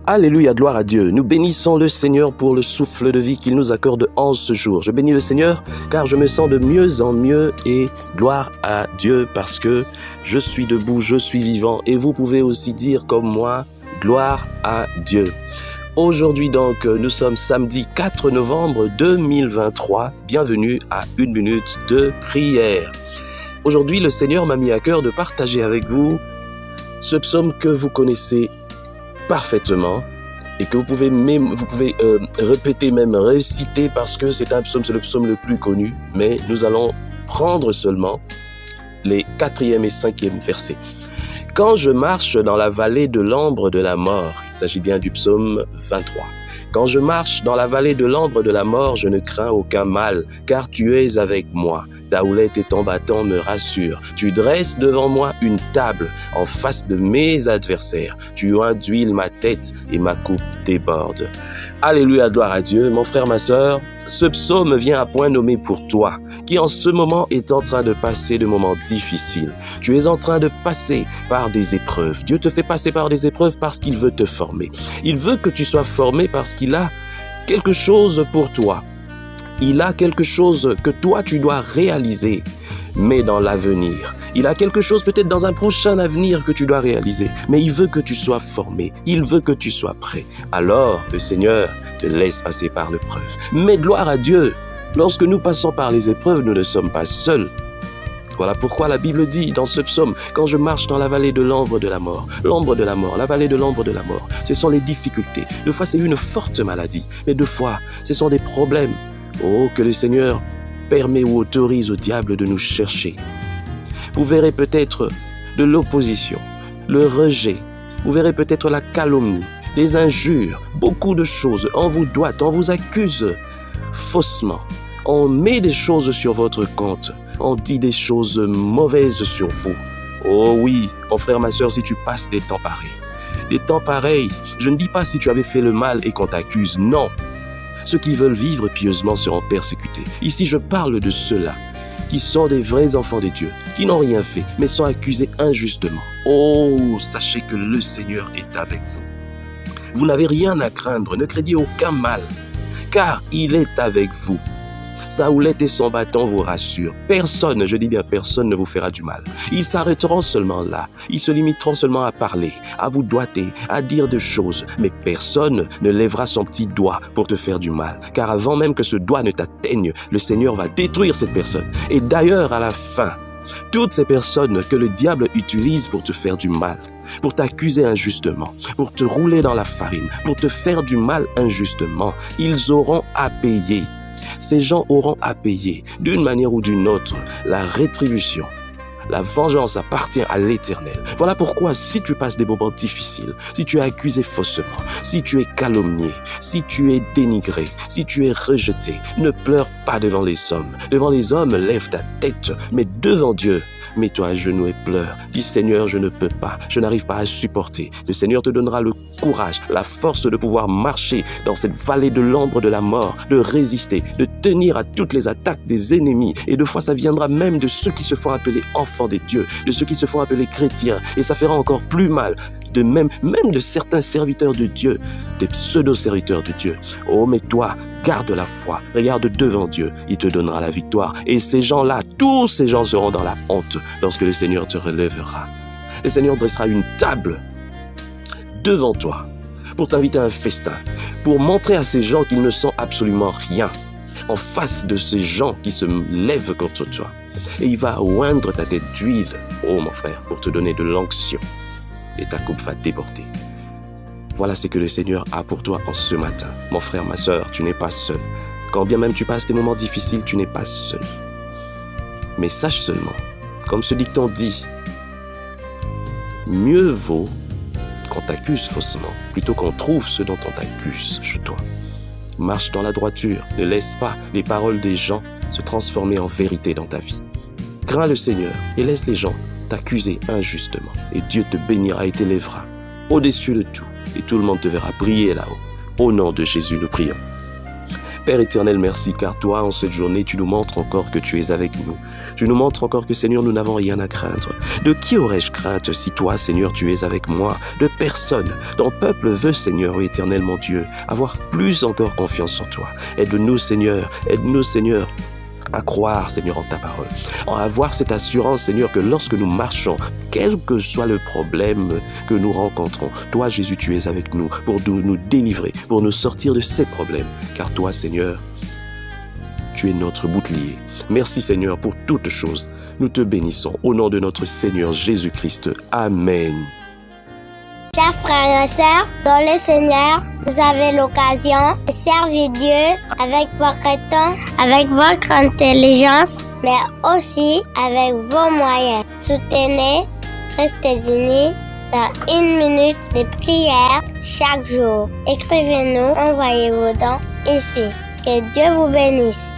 Alléluia, gloire à Dieu. Nous bénissons le Seigneur pour le souffle de vie qu'il nous accorde en ce jour. Je bénis le Seigneur car je me sens de mieux en mieux et gloire à Dieu parce que je suis debout, je suis vivant et vous pouvez aussi dire comme moi, gloire à Dieu. Aujourd'hui donc, nous sommes samedi 4 novembre 2023. Bienvenue à 1 minute de prière. Aujourd'hui, le Seigneur m'a mis à cœur de partager avec vous ce psaume que vous connaissez parfaitement et que vous pouvez répéter, même réciter parce que c'est le psaume le plus connu, mais nous allons prendre seulement les 4e et 5e versets. Quand je marche dans la vallée de l'ombre de la mort, il s'agit bien du psaume 23. Quand je marche dans la vallée de l'ombre de la mort, je ne crains aucun mal, car tu es avec moi. Ta houlette et ton bâton me rassurent. Tu dresses devant moi une table en face de mes adversaires. Tu induis ma tête et ma coupe déborde. Alléluia, gloire à Dieu. Mon frère, ma sœur, ce psaume vient à point nommé pour toi, qui en ce moment est en train de passer de moments difficiles. Tu es en train de passer par des épreuves. Dieu te fait passer par des épreuves parce qu'il veut te former. Il veut que tu sois formé parce qu'il a quelque chose pour toi. Il a quelque chose que toi tu dois réaliser, mais dans l'avenir. Il a quelque chose peut-être dans un prochain avenir que tu dois réaliser, mais il veut que tu sois formé, il veut que tu sois prêt. Alors, le Seigneur te laisse passer par l'épreuve. Mais gloire à Dieu, lorsque nous passons par les épreuves, nous ne sommes pas seuls. Voilà pourquoi la Bible dit dans ce psaume, quand je marche dans la vallée de l'ombre de la mort, la vallée de l'ombre de la mort, ce sont les difficultés. Deux fois, c'est une forte maladie, mais deux fois, ce sont des problèmes. Oh, que le Seigneur permet ou autorise au diable de nous chercher. Vous verrez peut-être de l'opposition, le rejet, vous verrez peut-être la calomnie, des injures, beaucoup de choses. On vous doite, on vous accuse faussement. On met des choses sur votre compte, on dit des choses mauvaises sur vous. Oh oui, mon frère, ma sœur, si tu passes des temps pareils, je ne dis pas si tu avais fait le mal et qu'on t'accuse, non. Ceux qui veulent vivre pieusement seront persécutés. Ici, je parle de ceux-là qui sont des vrais enfants de Dieu, qui n'ont rien fait, mais sont accusés injustement. Oh, sachez que le Seigneur est avec vous. Vous n'avez rien à craindre, ne craignez aucun mal, car il est avec vous. Sa houlette et son bâton vous rassurent. Personne, je dis bien personne, ne vous fera du mal. Ils s'arrêteront seulement là. Ils se limiteront seulement à parler, à vous doiter, à dire des choses. Mais personne ne lèvera son petit doigt pour te faire du mal. Car avant même que ce doigt ne t'atteigne, le Seigneur va détruire cette personne. Et d'ailleurs, à la fin, toutes ces personnes que le diable utilise pour te faire du mal, pour t'accuser injustement, pour te rouler dans la farine, pour te faire du mal injustement, ils auront à payer. Ces gens auront à payer, d'une manière ou d'une autre, la rétribution. La vengeance appartient à l'Éternel. Voilà pourquoi si tu passes des moments difficiles, si tu es accusé faussement, si tu es calomnié, si tu es dénigré, si tu es rejeté, ne pleure pas devant les hommes. Devant les hommes, lève ta tête, mais devant Dieu, mets-toi à genoux et pleure. Dis Seigneur, je ne peux pas, je n'arrive pas à supporter. Le Seigneur te donnera le courage, la force de pouvoir marcher dans cette vallée de l'ombre de la mort, de résister, de tenir à toutes les attaques des ennemis. Et deux fois, ça viendra même de ceux qui se font appeler enfants des dieux, de ceux qui se font appeler chrétiens. Et ça fera encore plus mal, même de certains serviteurs de Dieu, des pseudo-serviteurs de Dieu. Oh, mais toi, garde la foi, regarde devant Dieu, il te donnera la victoire. Et ces gens-là, tous ces gens seront dans la honte lorsque le Seigneur te relèvera. Le Seigneur dressera une table devant toi pour t'inviter à un festin, pour montrer à ces gens qu'ils ne sont absolument rien en face de ces gens qui se lèvent contre toi. Et il va oindre ta tête d'huile, oh mon frère, pour te donner de l'onction. Et ta coupe va déborder. Voilà ce que le Seigneur a pour toi en ce matin. Mon frère, ma sœur, tu n'es pas seul. Quand bien même tu passes des moments difficiles, tu n'es pas seul. Mais sache seulement, comme ce dicton dit, mieux vaut qu'on t'accuse faussement, plutôt qu'on trouve ce dont on t'accuse chez toi. Marche dans la droiture, ne laisse pas les paroles des gens se transformer en vérité dans ta vie. Crains le Seigneur et laisse les gens t'accuser injustement. Et Dieu te bénira et t'élèvera au-dessus de tout. Et tout le monde te verra briller là-haut. Au nom de Jésus, nous prions. Père éternel, merci, car toi, en cette journée, tu nous montres encore que tu es avec nous. Tu nous montres encore que, Seigneur, nous n'avons rien à craindre. De qui aurais-je crainte si toi, Seigneur, tu es avec moi? De personne. Ton peuple veut, Seigneur, éternel, mon Dieu, avoir plus encore confiance en toi. Aide-nous, Seigneur, à croire, Seigneur, en ta parole. À avoir cette assurance, Seigneur, que lorsque nous marchons, quel que soit le problème que nous rencontrons, toi, Jésus, tu es avec nous pour nous délivrer, pour nous sortir de ces problèmes. Car toi, Seigneur, tu es notre bouclier. Merci, Seigneur, pour toutes choses. Nous te bénissons au nom de notre Seigneur Jésus-Christ. Amen. Chers frères et sœurs, dans le Seigneur, vous avez l'occasion de servir Dieu avec votre temps, avec votre intelligence, mais aussi avec vos moyens. Soutenez, restez unis dans 1 minute de prière chaque jour. Écrivez-nous, envoyez vos dons ici. Que Dieu vous bénisse.